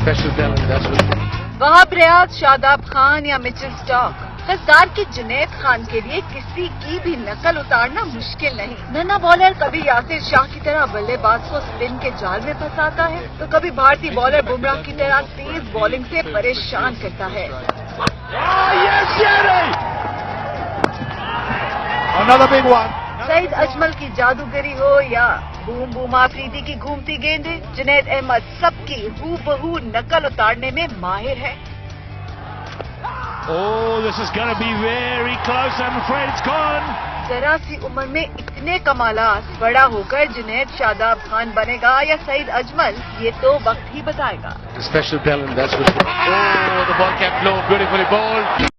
Special talent, that's what. Wahab Riaz, Shadab Khan या Mitchell Starc, कसदार के जुनैद खान के लिए किसी की भी नकल उतारना मुश्किल नहीं। नन्हा बॉलर कभी यासिर शाह की तरह बल्लेबाज को स्पिन के जाल में फंसाता है, तो कभी भारतीय बॉलर बुमराह की तरह तेज बॉलिंग से परेशान करता है। Another big one. Saeed Ajmal की जादूगरी हो या बूम बूम आफरीदी की घूमती गेंदें, जुनैद अहमद सबकी हूबहू नकल उतारने में माहिर है। Oh, this is going to be very close. I'm afraid it's gone. जरा सी उम्र में इतने कमालात, बड़ा होकर जुनैद शादाब खान बनेगा या सईद अजमल, ये तो वक्त ही बताएगा। Special talent, that's what. Oh, the ball kept low, beautifully bowled.